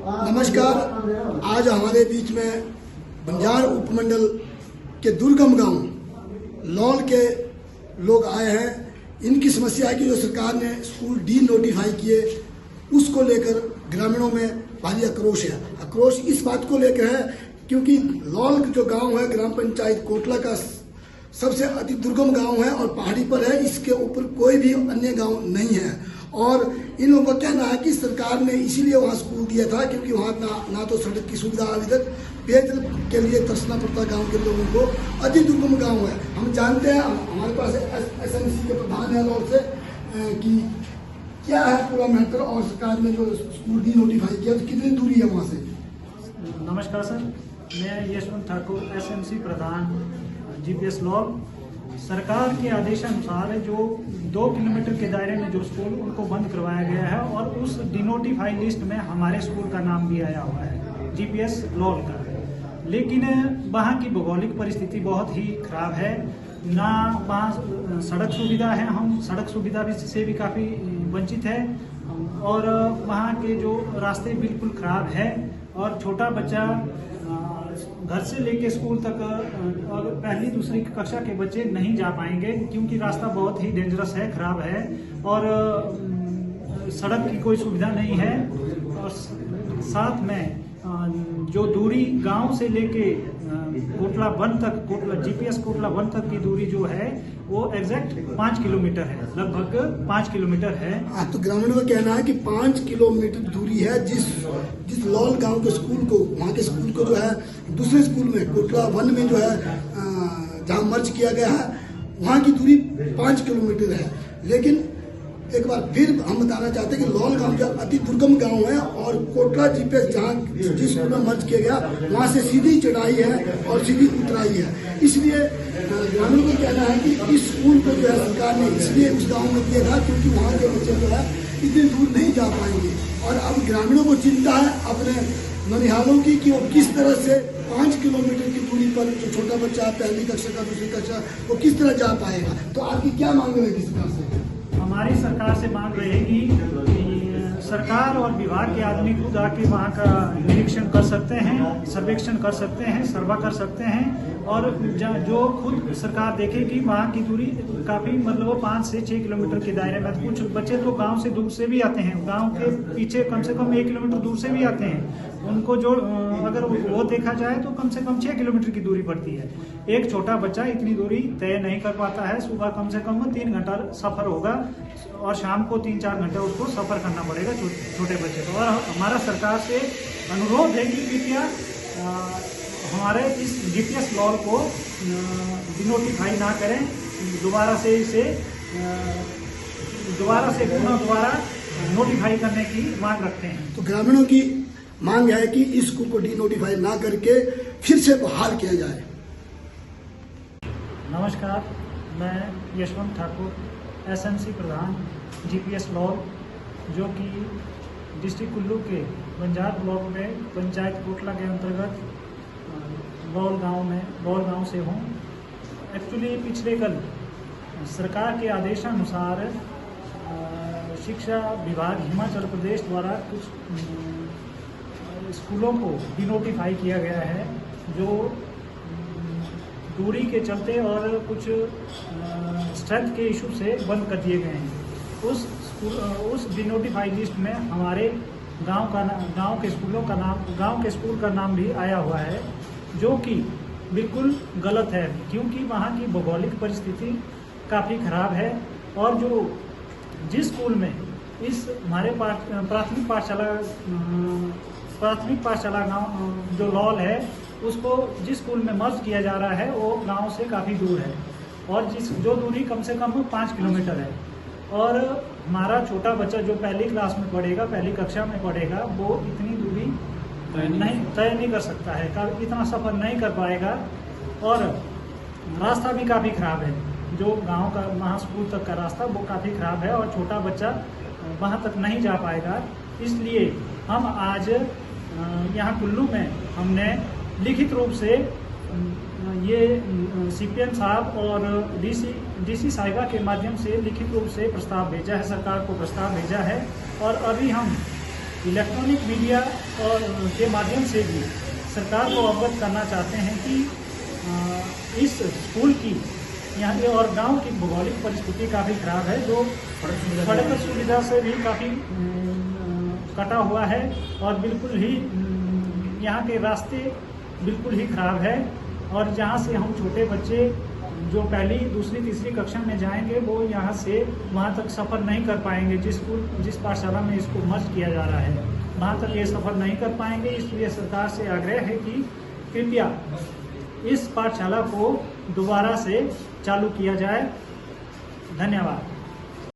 नमस्कार। आज हमारे बीच में बंजार उपमंडल के दुर्गम गांव लौल के लोग आए हैं। इनकी समस्या है कि जो सरकार ने स्कूल डी नोटिफाई किए उसको लेकर ग्रामीणों में भारी आक्रोश है। आक्रोश इस बात को लेकर है क्योंकि लौल जो गांव है ग्राम पंचायत कोटला का सबसे अति दुर्गम गांव है और पहाड़ी पर है। इसके ऊपर कोई भी अन्य गांव नहीं है और इन लोगों का कहना है कि सरकार ने इसीलिए वहाँ स्कूल दिया था क्योंकि वहाँ ना तो सड़क की सुविधा अभी तक, पेयजल के लिए तरसना पड़ता गांव के लोगों को। अति दुर्गम गांव है। हम जानते हैं, हमारे पास SMC के प्रधान है लौल से कि क्या है पूरा मैटर और सरकार ने जो स्कूल डी नोटिफाई किया तो कितनी दूरी है वहाँ से। नमस्कार सर, मैं यशवंत ठाकुर SMC प्रधान GPS लौल। सरकार के आदेशानुसार जो 2 किलोमीटर के दायरे में जो स्कूल उनको बंद करवाया गया है और उस डिनोटिफाइड लिस्ट में हमारे स्कूल का नाम भी आया हुआ है GPS लौल का। लेकिन वहाँ की भौगोलिक परिस्थिति बहुत ही खराब है, ना वहाँ सड़क सुविधा है, हम सड़क सुविधा से भी काफ़ी वंचित है और वहाँ के जो रास्ते बिल्कुल खराब है और छोटा बच्चा घर से लेके स्कूल तक और पहली दूसरी कक्षा के बच्चे नहीं जा पाएंगे क्योंकि रास्ता बहुत ही डेंजरस है, खराब है और सड़क की कोई सुविधा नहीं है। और साथ में जो दूरी गांव से लेके कोटला वन तक, GPS कोटला वन तक की दूरी जो है वो एग्जैक्ट 5 किलोमीटर है, लगभग 5 किलोमीटर है। तो ग्रामीणों का कहना है कि 5 किलोमीटर दूरी है। जिस लौल गांव के स्कूल को, वहाँ के स्कूल को जो है दूसरे स्कूल में कोटला वन में जो है जहाँ मर्ज किया गया है वहाँ की दूरी 5 किलोमीटर है। लेकिन एक बार फिर हम बताना चाहते हैं कि लौल गांव जो अति दुर्गम गांव है और कोटला GPS जहाँ जिस स्कूल में मर्ज किया गया वहाँ से सीधी चढ़ाई है और सीधी उतराई है। इसलिए ग्रामीणों का कहना है कि इस स्कूल को जो है सरकार ने इसलिए उस गांव में दिया था क्योंकि वहाँ के बच्चे जो है इतनी दूर नहीं जा पाएंगे। और अब ग्रामीणों को चिंता है अपने ननिहालों की कि वो किस तरह से 5 किलोमीटर की दूरी पर जो छोटा बच्चा पहली कक्षा का दूसरी कक्षा वो किस तरह जा पाएगा। तो आपकी क्या मांग रहेगी सरकार से? हमारी सरकार से मांग रहेगी कि सरकार और विभाग के आदमी खुद आके वहाँ का निरीक्षण कर सकते हैं, सर्वेक्षण कर सकते हैं, सर्वा कर सकते हैं और जो खुद सरकार देखेगी वहाँ की दूरी काफ़ी मतलब 5 से 6 किलोमीटर के दायरे में। कुछ बच्चे तो गांव से दूर से भी आते हैं, गांव के पीछे कम से कम 1 किलोमीटर दूर से भी आते हैं। उनको जो अगर वो देखा जाए तो कम से कम 6 किलोमीटर की दूरी पड़ती है। एक छोटा बच्चा इतनी दूरी तय नहीं कर पाता है। सुबह कम से कम 3 घंटा सफ़र होगा और शाम को 3-4 घंटे उसको सफ़र करना पड़ेगा छोटे बच्चे को। और हमारा सरकार से अनुरोध है कि कृपया हमारे इस GPS लॉल को डिनोटिफाई ना करें, दोबारा से दोबारा नोटिफाई करने की मांग रखते हैं। तो ग्रामीणों की मांग है कि इस स्कूल को डी नोटिफाई ना करके फिर से बहाल किया जाए। नमस्कार, मैं यशवंत ठाकुर SMC प्रधान GPS लौल, जो कि डिस्ट्रिक्ट कुल्लू के बंजार ब्लॉक में पंचायत कोटला के अंतर्गत लौल गांव से हूँ। एक्चुअली पिछले कल सरकार के आदेशानुसार शिक्षा विभाग हिमाचल प्रदेश द्वारा कुछ स्कूलों को डिनोटिफाई किया गया है जो दूरी के चलते और कुछ स्ट्रेंथ के इशू से बंद कर दिए गए हैं। उस डिनोटिफाइड लिस्ट में हमारे गांव के स्कूल का नाम भी आया हुआ है, जो कि बिल्कुल गलत है क्योंकि वहाँ की भौगोलिक परिस्थिति काफ़ी खराब है। और जिस स्कूल में इस हमारे प्राथमिक पाठशाला गाँव जो लौल है उसको जिस स्कूल में मर्ज किया जा रहा है वो गांव से काफ़ी दूर है और जो दूरी कम से कम 5 किलोमीटर है। और हमारा छोटा बच्चा जो पहली क्लास में पढ़ेगा, पहली कक्षा में पढ़ेगा, वो इतनी दूरी तय नहीं कर सकता है, इतना सफ़र नहीं कर पाएगा। और रास्ता भी काफ़ी ख़राब है, जो गांव का वहाँ स्कूल तक का रास्ता वो काफ़ी ख़राब है और छोटा बच्चा वहाँ तक नहीं जा पाएगा। इसलिए हम आज यहाँ कुल्लू में हमने लिखित रूप से ये CPM साहब और DC साहिबा के माध्यम से लिखित रूप से प्रस्ताव भेजा है, सरकार को प्रस्ताव भेजा है। और अभी हम इलेक्ट्रॉनिक मीडिया और के माध्यम से भी सरकार को अवगत करना चाहते हैं कि इस स्कूल की यहाँ की और गांव की भौगोलिक परिस्थिति काफ़ी खराब है, जो सड़क सुविधा से भी काफ़ी कटा हुआ है और बिल्कुल ही यहाँ के रास्ते बिल्कुल ही खराब है। और जहाँ से हम छोटे बच्चे जो पहली दूसरी तीसरी कक्षा में जाएंगे वो यहाँ से वहाँ तक सफ़र नहीं कर पाएंगे। जिस पाठशाला में इसको मर्ज किया जा रहा है वहाँ तक ये सफ़र नहीं कर पाएंगे। इसलिए सरकार से आग्रह है कि कृपया इस पाठशाला को दोबारा से चालू किया जाए। धन्यवाद।